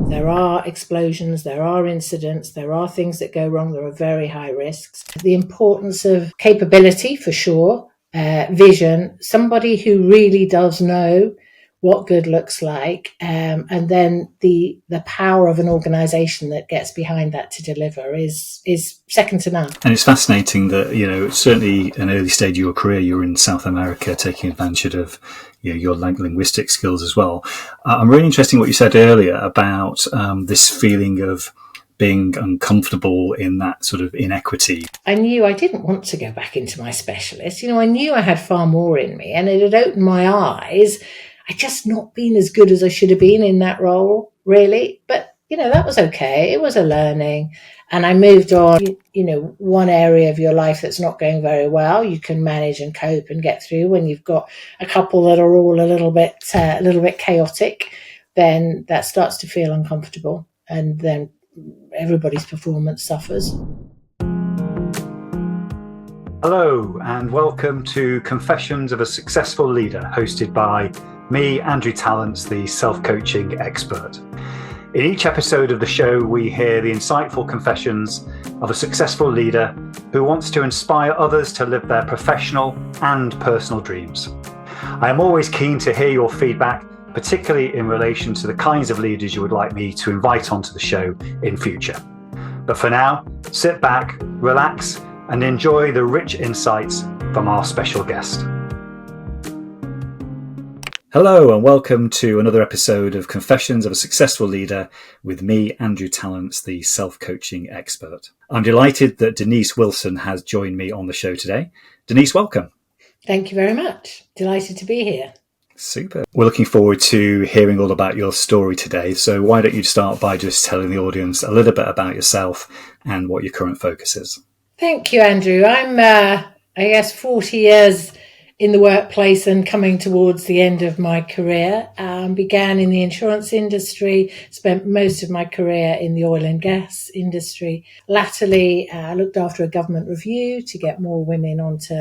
There are explosions, there are incidents, there are things that go wrong, there are very high risks. The importance of capability, for sure, vision, somebody who really does know what good looks like, and then the power of an organisation that gets behind that to deliver is second to none. And it's fascinating that, certainly an early stage of your career, you're in South America taking advantage of your linguistic skills as well. I'm really interested in what you said earlier about this feeling of being uncomfortable in that sort of inequity. I knew I didn't want to go back into my specialist. I knew I had far more in me, and it had opened my eyes. I'd just not been as good as I should have been in that role, really. But, that was okay. It was a learning. And I moved on. One area of your life that's not going very well, you can manage and cope and get through. When you've got a couple that are all a little bit chaotic, then that starts to feel uncomfortable. And then everybody's performance suffers. Hello, and welcome to Confessions of a Successful Leader, hosted by me, Andrew Tallents, the self-coaching expert. In each episode of the show, we hear the insightful confessions of a successful leader who wants to inspire others to live their professional and personal dreams. I am always keen to hear your feedback, particularly in relation to the kinds of leaders you would like me to invite onto the show in future. But for now, sit back, relax, and enjoy the rich insights from our special guest. Hello and welcome to another episode of Confessions of a Successful Leader with me, Andrew Tallents, the self-coaching expert. I'm delighted that Denise Wilson has joined me on the show today. Denise, welcome. Thank you very much. Delighted to be here. Super. We're looking forward to hearing all about your story today. So why don't you start by just telling the audience a little bit about yourself and what your current focus is? Thank you, Andrew. I'm, 40 years in the workplace and coming towards the end of my career. Began in the insurance industry, spent most of my career in the oil and gas industry. Latterly, looked after a government review to get more women onto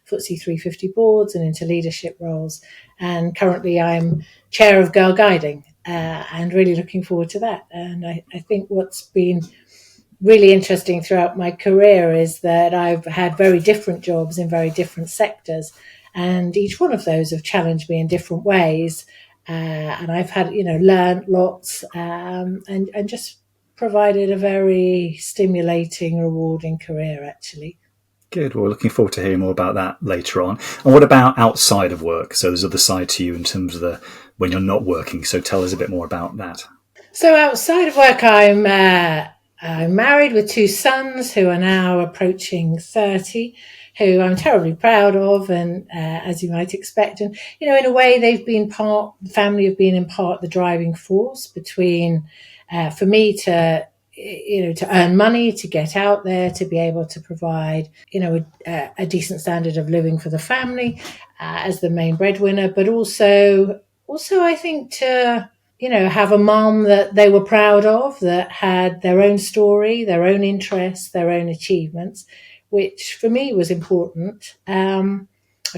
FTSE 350 boards and into leadership roles. And currently I'm chair of Girl Guiding and really looking forward to that. And I think what's been really interesting throughout my career is that I've had very different jobs in very different sectors. And each one of those have challenged me in different ways. And I've had, learned lots and just provided a very stimulating, rewarding career, actually. Good. Well, we're looking forward to hearing more about that later on. And what about outside of work? So there's other side to you in terms of when you're not working. So tell us a bit more about that. So outside of work, I'm married with two sons who are now approaching 30. Who I'm terribly proud of, and as you might expect, and in a way, the family have been in part the driving force between for me to earn money, to get out there, to be able to provide a decent standard of living for the family as the main breadwinner, but also I think to have a mum that they were proud of, that had their own story, their own interests, their own achievements, which for me was important. I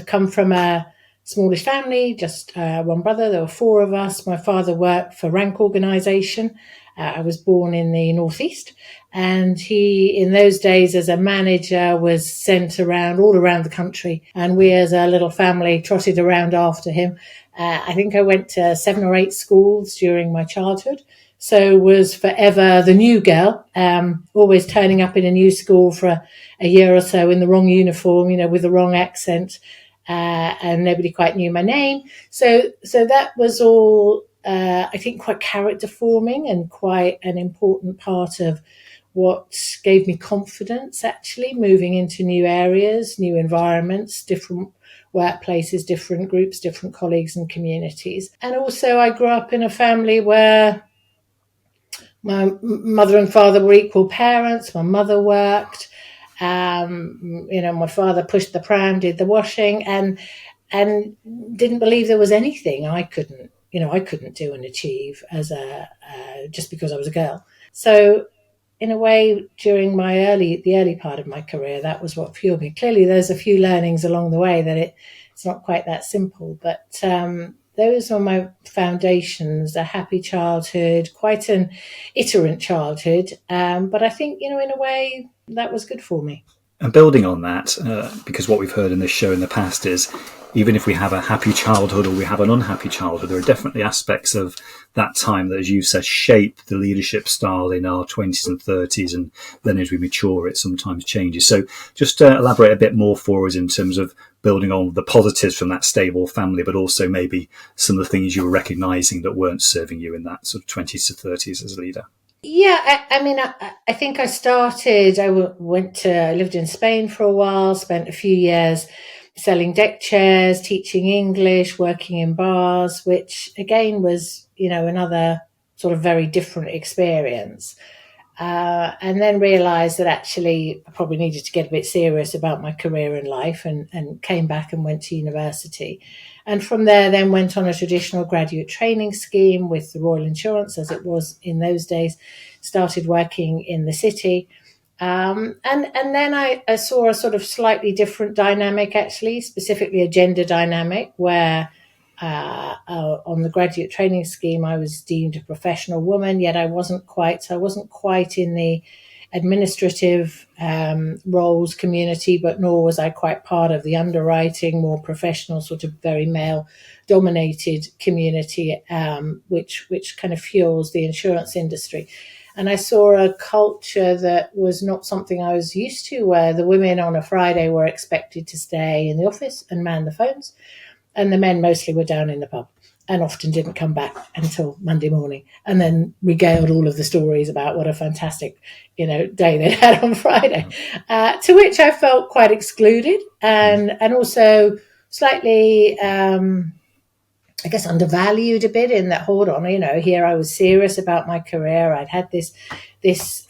come from a smallish family, just one brother. There were four of us. My father worked for Rank Organisation. I was born in the Northeast, and he, in those days as a manager, was sent all around the country, and we as a little family trotted around after him. I think I went to 7 or 8 schools during my childhood. So was forever the new girl, always turning up in a new school for a year or so in the wrong uniform, with the wrong accent, and nobody quite knew my name. So that was all, I think, quite character forming and quite an important part of what gave me confidence, actually, moving into new areas, new environments, different workplaces, different groups, different colleagues and communities. And also I grew up in a family where my mother and father were equal parents. My mother worked. My father pushed the pram, did the washing, and didn't believe there was anything I couldn't do and achieve as just because I was a girl. So, in a way, during the early part of my career, that was what fueled me. Clearly, there's a few learnings along the way that it's not quite that simple, but those are my foundations, a happy childhood, quite an iterant childhood. But I think, in a way, that was good for me. And building on that, because what we've heard in this show in the past is even if we have a happy childhood or we have an unhappy childhood, there are definitely aspects of that time that, as you said, shape the leadership style in our 20s and 30s. And then as we mature, it sometimes changes. So just elaborate a bit more for us in terms of building on the positives from that stable family, but also maybe some of the things you were recognizing that weren't serving you in that sort of 20s to 30s as a leader. Yeah, I think I lived in Spain for a while, spent a few years selling deck chairs, teaching English, working in bars, which again was, another sort of very different experience. And then realised that actually I probably needed to get a bit serious about my career in life, and came back and went to university. And from there then went on a traditional graduate training scheme with the Royal Insurance, as it was in those days, started working in the city. And then I saw a sort of slightly different dynamic, actually, specifically a gender dynamic, where on the graduate training scheme, I was deemed a professional woman, yet I wasn't quite in the administrative roles community, but nor was I quite part of the underwriting, more professional, sort of very male dominated community, which kind of fuels the insurance industry. And I saw a culture that was not something I was used to, where the women on a Friday were expected to stay in the office and man the phones, and the men mostly were down in the pub and often didn't come back until Monday morning, and then regaled all of the stories about what a fantastic, day they'd had on Friday, to which I felt quite excluded and also slightly, I guess, undervalued a bit, in that, hold on, here I was serious about my career. I'd had this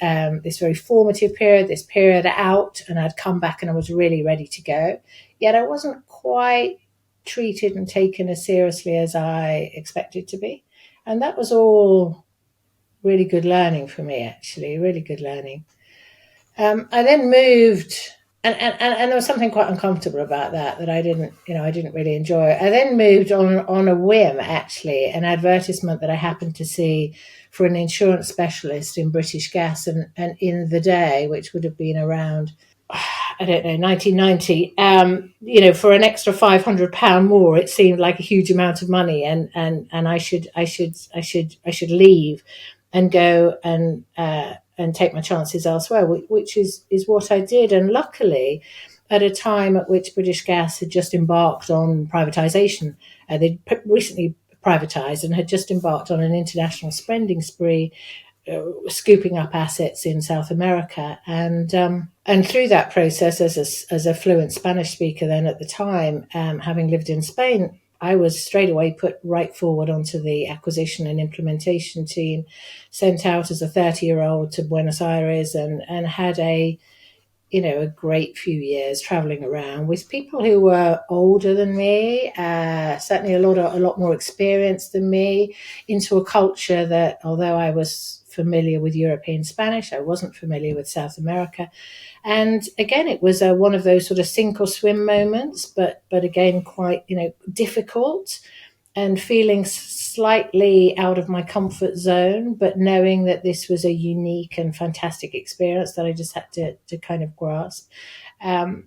very formative period, this period out, and I'd come back and I was really ready to go. Yet I wasn't quite treated and taken as seriously as I expected to be. And that was all really good learning for me, actually, really good learning. I then moved, and there was something quite uncomfortable about that I didn't really enjoy. I then moved on a whim, actually, an advertisement that I happened to see for an insurance specialist in British Gas, and in the day, which would have been around, I don't know, 1990, for an extra £500 more, it seemed like a huge amount of money, and I should leave and go and take my chances elsewhere, which is what I did. And luckily, at a time at which British Gas had just embarked on privatisation, they'd recently privatised and had just embarked on an international spending spree, scooping up assets in South America, and through that process, as a fluent Spanish speaker then at the time, having lived in Spain, I was straight away put right forward onto the acquisition and implementation team, sent out as a 30-year-old to Buenos Aires, and had a great few years traveling around with people who were older than me, certainly a lot more experienced than me, into a culture that, although I was familiar with European Spanish, I wasn't familiar with South America. And again, it was one of those sort of sink or swim moments, but again, quite, difficult, and feeling slightly out of my comfort zone, but knowing that this was a unique and fantastic experience that I just had to kind of grasp. And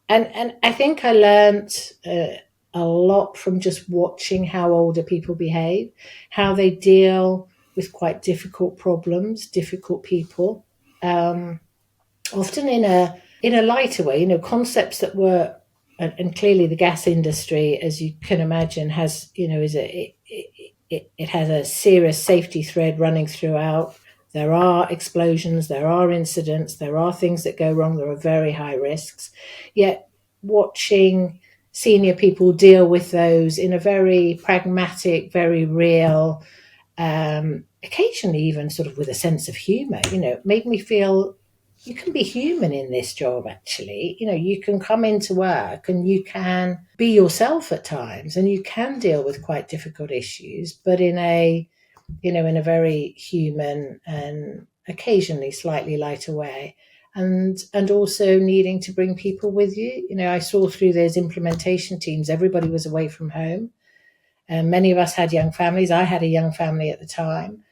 I think I learned a lot from just watching how older people behave, how they deal with quite difficult problems, difficult people, often in a lighter way, concepts that were, and clearly the gas industry, as you can imagine, has, it has a serious safety thread running throughout. There are explosions, there are incidents, there are things that go wrong, there are very high risks. Yet watching senior people deal with those in a very pragmatic, very real, occasionally even sort of with a sense of humour, made me feel you can be human in this job, actually. You can come into work and you can be yourself at times, and you can deal with quite difficult issues, but in a very human and occasionally slightly lighter way. And also needing to bring people with you. I saw through those implementation teams, everybody was away from home. Many of us had young families. I had a young family at the time.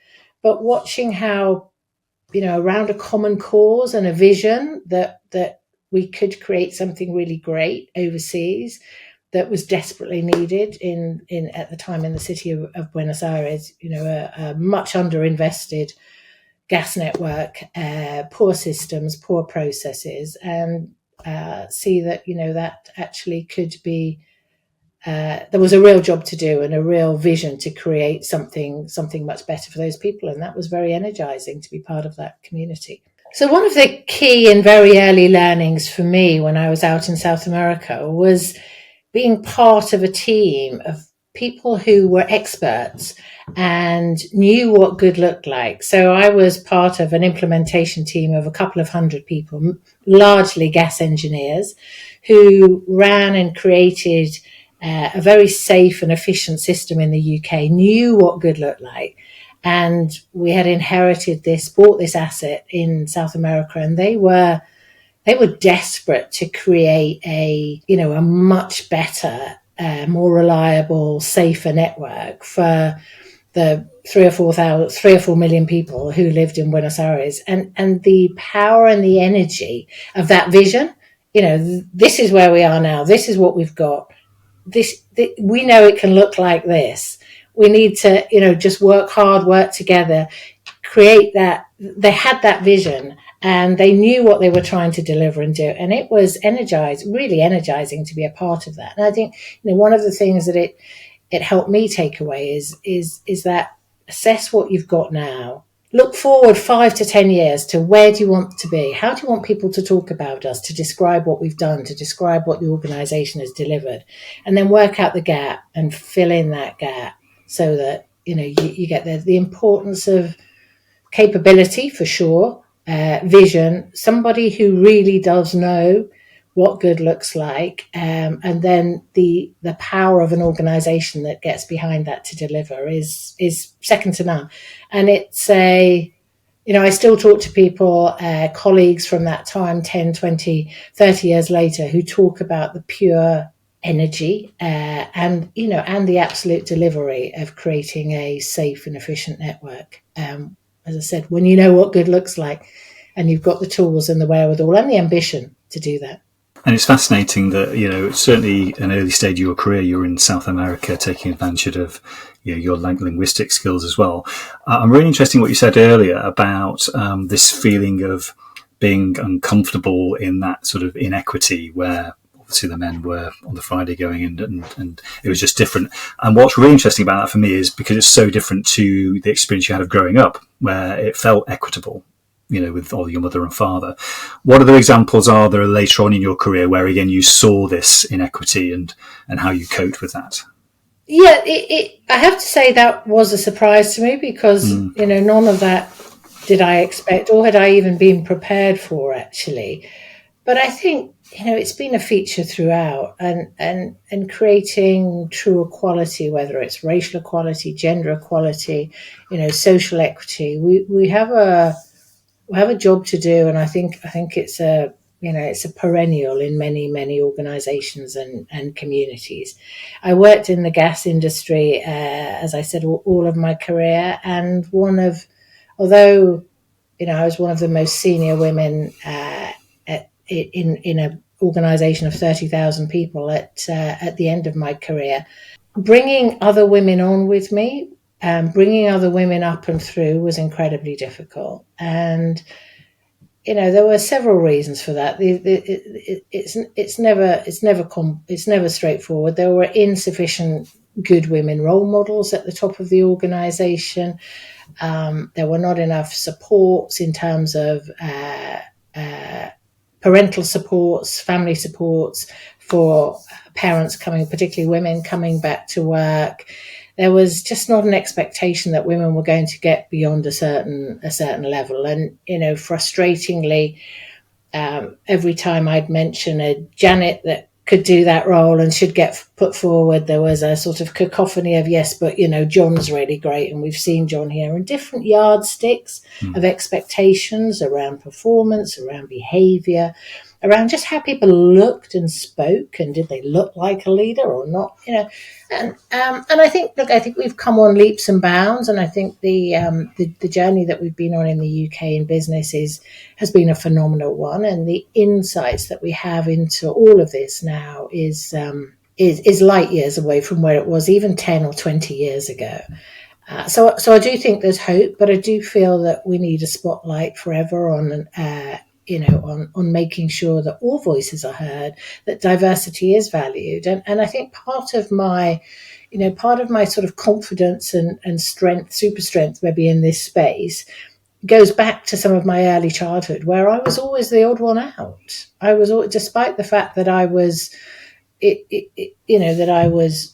But watching how, around a common cause and a vision that we could create something really great overseas that was desperately needed in at the time in the city of Buenos Aires, a much underinvested gas network, poor systems, poor processes, and see that, that actually could be, there was a real job to do and a real vision to create something much better for those people. And that was very energizing to be part of that community. So one of the key and very early learnings for me when I was out in South America was being part of a team of people who were experts and knew what good looked like. So I was part of an implementation team of a couple of hundred people, largely gas engineers, who ran and created a very safe and efficient system in the UK, knew what good looked like. And we had inherited bought this asset in South America, and they were desperate to create a much better, more reliable, safer network for the 3 or 4 million people who lived in Buenos Aires, and the power and the energy of that vision. This is where we are now. This is what we've got. We know it can look like this. We need to, just work hard, work together, create that. They had that vision and they knew what they were trying to deliver and do. And it was really energizing to be a part of that. And I think, one of the things that it helped me take away is that assess what you've got now. Look forward 5 to 10 years to where do you want to be? How do you want people to talk about us, to describe what we've done, to describe what the organization has delivered, and then work out the gap and fill in that gap so that, you get the importance of capability for sure, vision, somebody who really does know what good looks like, and then the power of an organization that gets behind that to deliver is second to none. And it's I still talk to people, colleagues from that time, 10, 20, 30 years later, who talk about the pure energy and the absolute delivery of creating a safe and efficient network. As I said, when you know what good looks like and you've got the tools and the wherewithal and the ambition to do that. And it's fascinating that, certainly an early stage of your career, you're in South America taking advantage of your linguistic skills as well. I'm really interested in what you said earlier about this feeling of being uncomfortable in that sort of inequity where obviously the men were on the Friday going and it was just different. And what's really interesting about that for me is because it's so different to the experience you had of growing up where it felt equitable, with all your mother and father. What other examples are there later on in your career where, again, you saw this inequity and how you coped with that? Yeah, I have to say that was a surprise to me because, none of that did I expect or had I even been prepared for, actually. But I think, it's been a feature throughout and creating true equality, whether it's racial equality, gender equality, social equity. We have a job to do, and I think it's a perennial in many organizations and communities. I worked in the gas industry, as I said, all of my career, and although I was one of the most senior women in an organization of 30,000 people at the end of my career, bringing other women on with me, bringing other women up and through was incredibly difficult. And, there were several reasons for that. It's never straightforward. There were insufficient good women role models at the top of the organization. There were not enough supports in terms of parental supports, family supports for parents particularly women coming back to work. There was just not an expectation that women were going to get beyond a certain level. And, frustratingly, every time I'd mention a Janet that could do that role and should get put forward, there was a sort of cacophony of yes, but, John's really great. And we've seen John here, and different yardsticks of expectations around performance, around behavior, around just how people looked and spoke, and did they look like a leader or not, and I think, look, I think we've come on leaps and bounds, and I think the journey that we've been on in the UK in business has been a phenomenal one, and the insights that we have into all of this now is light years away from where it was even 10 or 20 years ago. So I do think there's hope, but I do feel that we need a spotlight forever on making sure that all voices are heard, that diversity is valued. And I think part of my sort of confidence and strength, super strength, maybe in this space, goes back to some of my early childhood, where I was always the odd one out. Despite the fact that I was,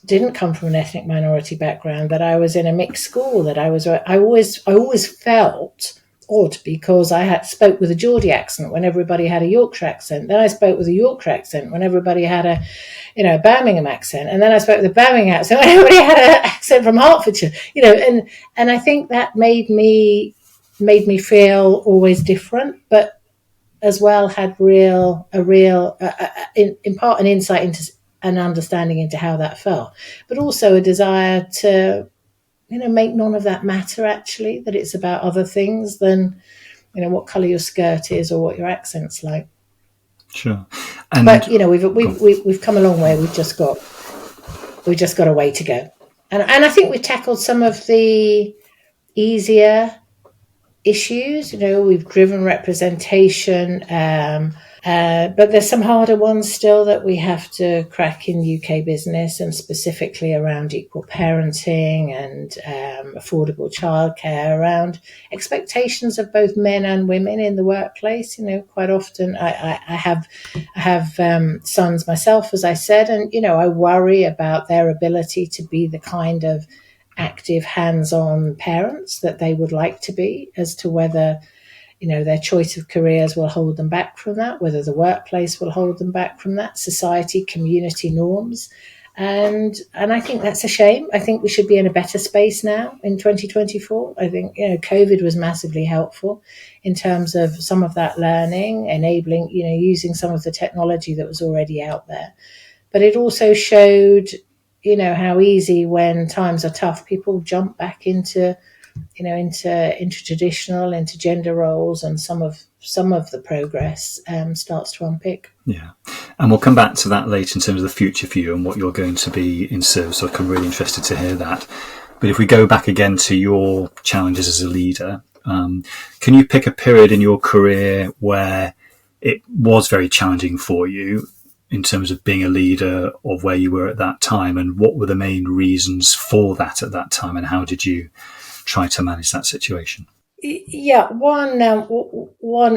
didn't come from an ethnic minority background, that I was in a mixed school, that I always felt odd because I spoke with a Geordie accent when everybody had a Yorkshire accent. Then I spoke with a Yorkshire accent when everybody had a Birmingham accent, and then I spoke with a Birmingham accent when everybody had an accent from Hertfordshire. And I think that made me feel always different, but as well had in part an insight into an understanding into how that felt, but also a desire to make none of that matter, actually, that it's about other things than what colour your skirt is or what your accent's like. Sure. But we've come a long way. We've just got a way to go, and I think we've tackled some of the easier issues. We've driven representation, but there's some harder ones still that we have to crack in UK business, and specifically around equal parenting and affordable childcare, around expectations of both men and women in the workplace. Quite often I have sons myself, as I said, and I worry about their ability to be the kind of active, hands-on parents that they would like to be, as to whether their choice of careers will hold them back from that, whether the workplace will hold them back from that, society, community norms. And I think that's a shame. I think we should be in a better space now in 2024. I think COVID was massively helpful in terms of some of that learning, enabling, using some of the technology that was already out there. But it also showed how easy, when times are tough, people jump back into traditional, into gender roles, and some of the progress starts to unpick. Yeah, and we'll come back to that later in terms of the future for you and what you're going to be in service of. I'm really interested to hear that. But if we go back again to your challenges as a leader, can you pick a period in your career where it was very challenging for you in terms of being a leader, of where you were at that time, and what were the main reasons for that at that time, and how did you try to manage that situation? Yeah, one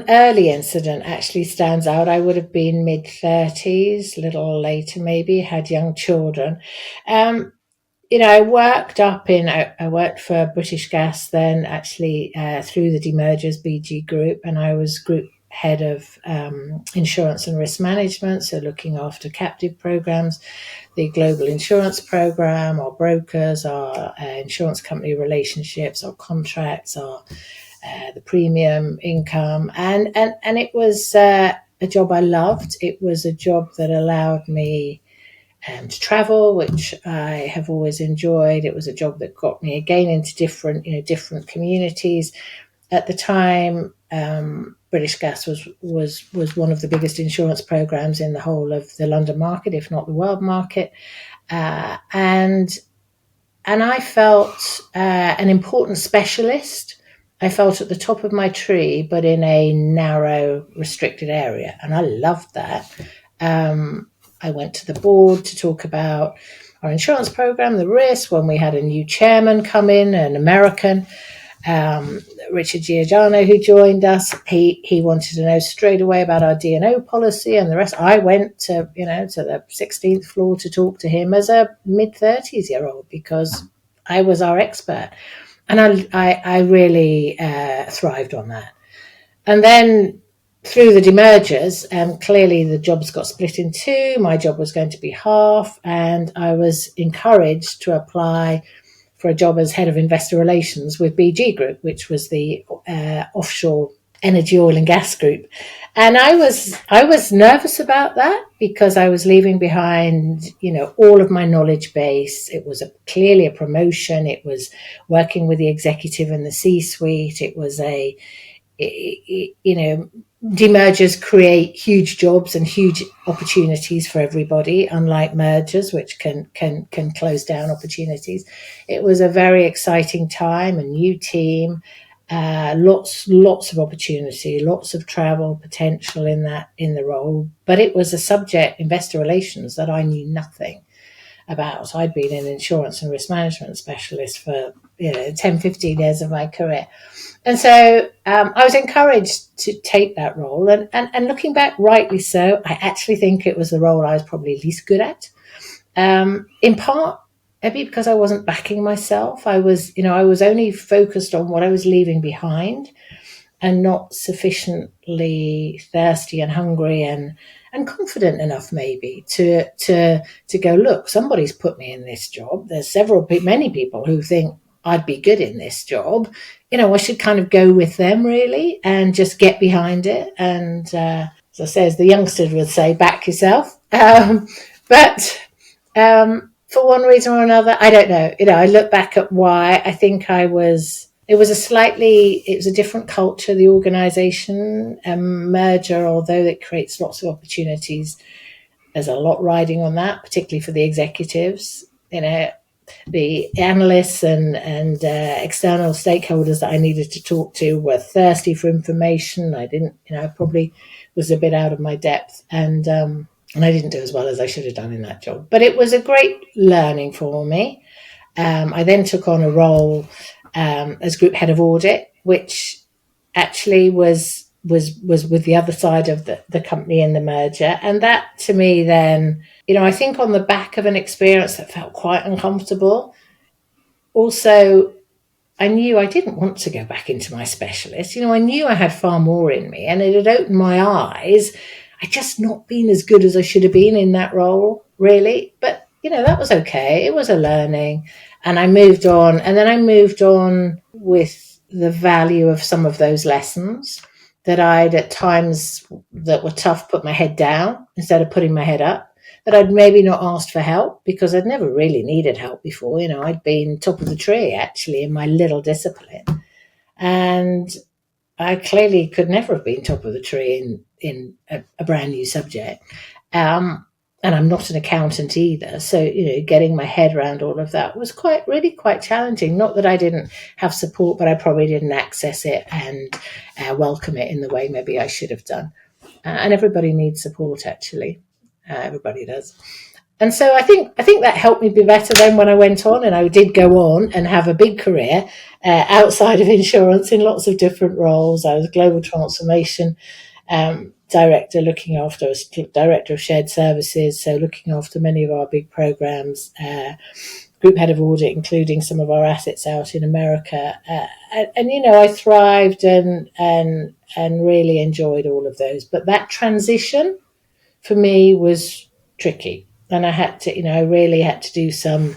early incident actually stands out. I would have been mid-30s, a little later maybe, had young children. I worked for British Gas then, actually, through the demergers BG Group, and I was group head of insurance and risk management, so looking after captive programs, the global insurance program, our brokers, our insurance company relationships, our contracts, our the premium income, and it was a job I loved. It was a job that allowed me to travel, which I have always enjoyed. It was a job that got me again into different communities. At the time, British Gas was one of the biggest insurance programs in the whole of the London market, if not the world market, and I felt an important specialist. I felt at the top of my tree, but in a narrow, restricted area, and I loved that. I went to the board to talk about our insurance program, the risk, when we had a new chairman come in, an American, Richard Giordano, who joined us. He wanted to know straight away about our D&O policy and the rest. I went to the 16th floor to talk to him as a mid-30s-year-old because I was our expert, and I really thrived on that. And then through the demergers, clearly the jobs got split in two. My job was going to be half, and I was encouraged to apply for a job as head of investor relations with BG Group, which was the offshore energy, oil and gas group. And I was nervous about that because I was leaving behind, all of my knowledge base. It was clearly a promotion. It was working with the executive and the C-suite. It was demergers create huge jobs and huge opportunities for everybody, unlike mergers, which can close down opportunities. It was a very exciting time, a new team, lots of opportunity, lots of travel potential in the role. But it was a subject, investor relations, that I knew nothing about. I'd been an insurance and risk management specialist for 10, 15 years of my career. And so I was encouraged to take that role. And looking back, rightly so, I actually think it was the role I was probably least good at. In part, maybe because I wasn't backing myself. I was only focused on what I was leaving behind and not sufficiently thirsty and hungry and confident enough maybe to go, look, somebody's put me in this job. There's many people who think I'd be good in this job. I should kind of go with them really and just get behind it. And as I say, as the youngsters would say, back yourself. But for one reason or another, I don't know. I look back at why. I think it was a different culture, the organisation, merger, although it creates lots of opportunities. There's a lot riding on that, particularly for the executives. The analysts and external stakeholders that I needed to talk to were thirsty for information. I didn't, I probably was a bit out of my depth, and I didn't do as well as I should have done in that job. But it was a great learning for me. I then took on a role as group head of audit, which actually was with the other side of the company in the merger. And that to me then, I think on the back of an experience that felt quite uncomfortable. Also, I knew I didn't want to go back into my specialist. I knew I had far more in me, and it had opened my eyes. I'd just not been as good as I should have been in that role, really. But, that was okay. It was a learning. And I moved on. And then I moved on with the value of some of those lessons that I'd at times that were tough put my head down instead of putting my head up, that I'd maybe not asked for help because I'd never really needed help before. I'd been top of the tree actually in my little discipline. And I clearly could never have been top of the tree in a brand new subject. And I'm not an accountant either. So, getting my head around all of that was really quite challenging. Not that I didn't have support, but I probably didn't access it and welcome it in the way maybe I should have done. And everybody needs support, actually. Everybody does. And so I think that helped me be better then when I went on, and I did go on and have a big career outside of insurance in lots of different roles. I was global transformation director, director of shared services, so looking after many of our big programs, group head of audit, including some of our assets out in America. And I thrived and really enjoyed all of those. But that transition for me was tricky. And I had to, I really had to do some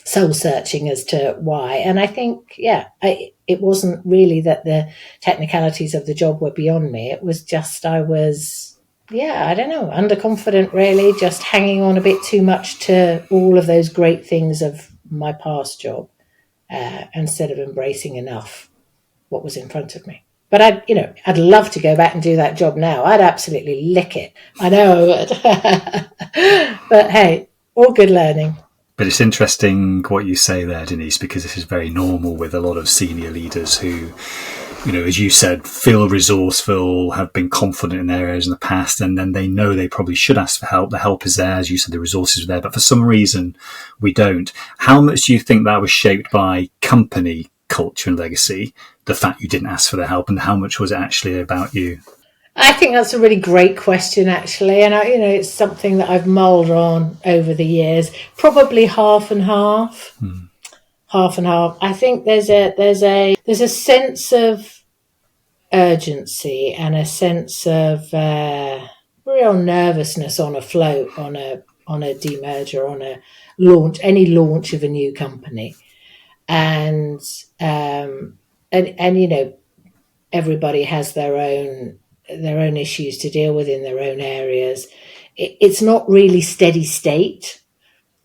soul searching as to why. And I think, it wasn't really that the technicalities of the job were beyond me. It was just I was, I don't know, underconfident really, just hanging on a bit too much to all of those great things of my past job instead of embracing enough what was in front of me. But I'd love to go back and do that job now. I'd absolutely lick it. I know I would. But hey, all good learning. But it's interesting what you say there, Denise, because this is very normal with a lot of senior leaders who, as you said, feel resourceful, have been confident in their areas in the past, and then they know they probably should ask for help. The help is there, as you said, the resources are there, but for some reason we don't. How much do you think that was shaped by company culture and legacy, the fact you didn't ask for the help, and how much was it actually about you? I think that's a really great question, actually, and it's something that I've mulled on over the years. Probably half and half, half and half. I think there's a sense of urgency and a sense of real nervousness on a float, on a demerger, on a launch, any launch of a new company, and everybody has their own issues to deal with in their own areas. It's not really steady state.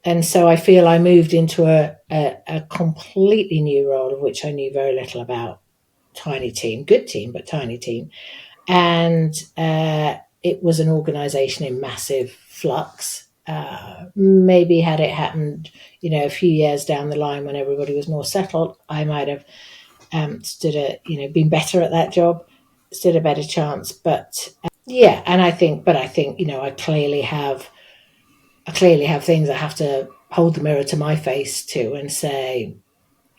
And so I feel I moved into a completely new role, of which I knew very little about. Tiny team, good team, but tiny team. And it was an organisation in massive flux. Maybe had it happened, a few years down the line when everybody was more settled, I might have been better at that job, stood a better chance. But I think, I clearly have things I have to hold the mirror to my face to and say,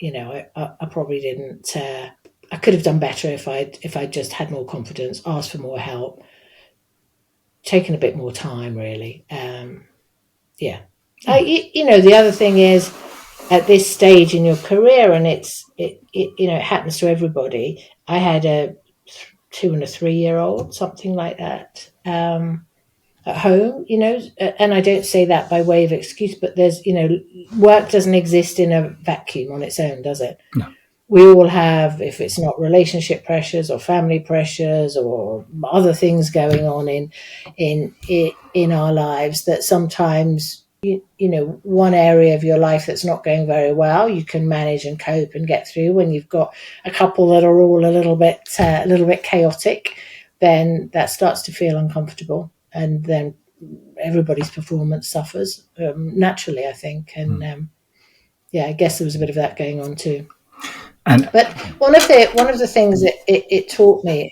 I probably didn't. I could have done better if I just had more confidence, asked for more help, taken a bit more time, really. The other thing is, at this stage in your career, and it happens to everybody. I had a 2 and a 3-year-old, something like that, at home, and I don't say that by way of excuse, but there's, work doesn't exist in a vacuum on its own, does it? No. We all have, if it's not relationship pressures or family pressures or other things going on in our lives, that sometimes, one area of your life that's not going very well, you can manage and cope and get through. When you've got a couple that are all a little bit chaotic, then that starts to feel uncomfortable, and then everybody's performance suffers naturally, I think. And I guess there was a bit of that going on too. But one of the things that it taught me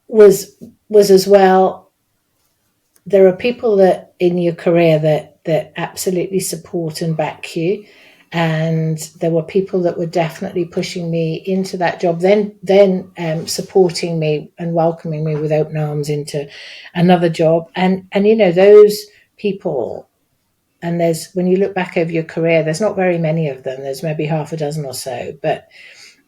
was as well, there are people that in your career that absolutely support and back you, and there were people that were definitely pushing me into that job, then supporting me and welcoming me with open arms into another job, and those people. And when you look back over your career, there's not very many of them. There's maybe half a dozen or so. But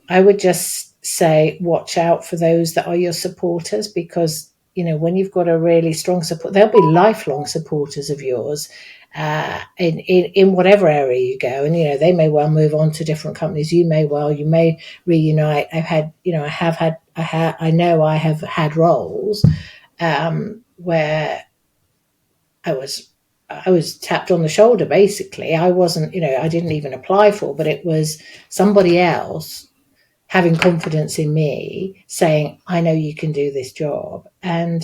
I would just say, watch out for those that are your supporters, because, when you've got a really strong support, they'll be lifelong supporters of yours in whatever area you go. And, they may well move on to different companies. You may reunite. I have had roles where I was tapped on the shoulder, basically. I wasn't, I didn't even apply for, but it was somebody else having confidence in me, saying, I know you can do this job. And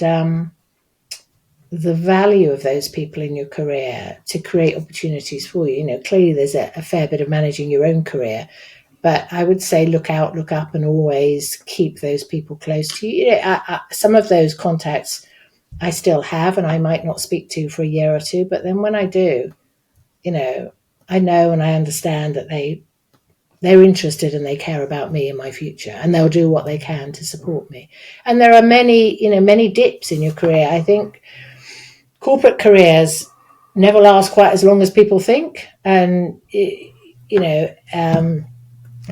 the value of those people in your career to create opportunities for you, clearly there's a fair bit of managing your own career, but I would say look out, look up, and always keep those people close to you. Some of those contacts I still have, and I might not speak to for a year or two, but then when I do, I know and I understand that they're interested and they care about me and my future, and they'll do what they can to support me. And there are many dips in your career. I think corporate careers never last quite as long as people think, and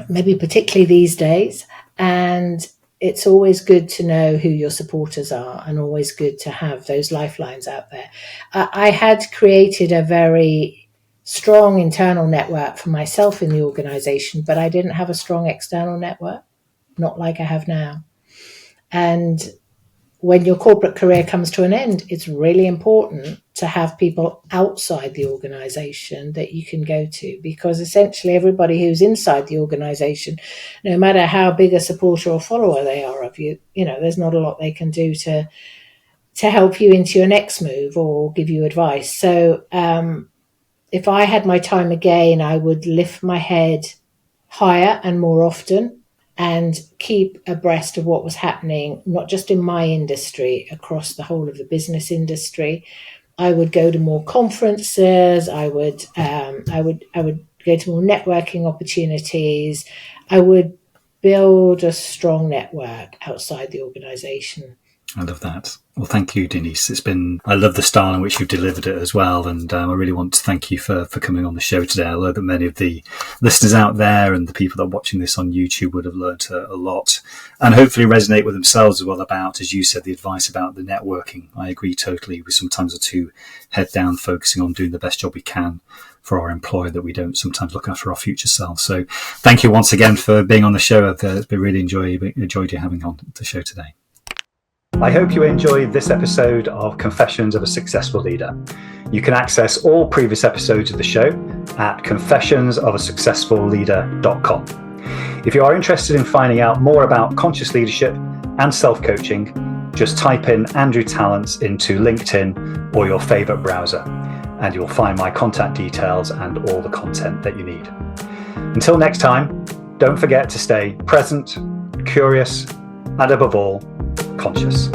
maybe particularly these days. And it's always good to know who your supporters are, and always good to have those lifelines out there. I had created a very strong internal network for myself in the organisation, but I didn't have a strong external network, not like I have now. And when your corporate career comes to an end, it's really important to have people outside the organisation that you can go to, because essentially everybody who's inside the organisation, no matter how big a supporter or follower they are of you, there's not a lot they can do to help you into your next move or give you advice. So if I had my time again, I would lift my head higher and more often, and keep abreast of what was happening, not just in my industry, across the whole of the business industry. I would go to more conferences. I would go to more networking opportunities. I would build a strong network outside the organisation. I love that. Well, thank you, Denise. I love the style in which you've delivered it as well. And I really want to thank you for coming on the show today. I know that many of the listeners out there and the people that are watching this on YouTube would have learnt a lot and hopefully resonate with themselves as well about, as you said, the advice about the networking. I agree totally. We sometimes are too head down focusing on doing the best job we can for our employer that we don't sometimes look after our future selves. So thank you once again for being on the show. I've really enjoyed you having on the show today. I hope you enjoyed this episode of Confessions of a Successful Leader. You can access all previous episodes of the show at confessionsofaSuccessfulLeader.com. If you are interested in finding out more about conscious leadership and self-coaching, just type in Andrew Tallents into LinkedIn or your favorite browser, and you'll find my contact details and all the content that you need. Until next time, don't forget to stay present, curious, and above all, conscious.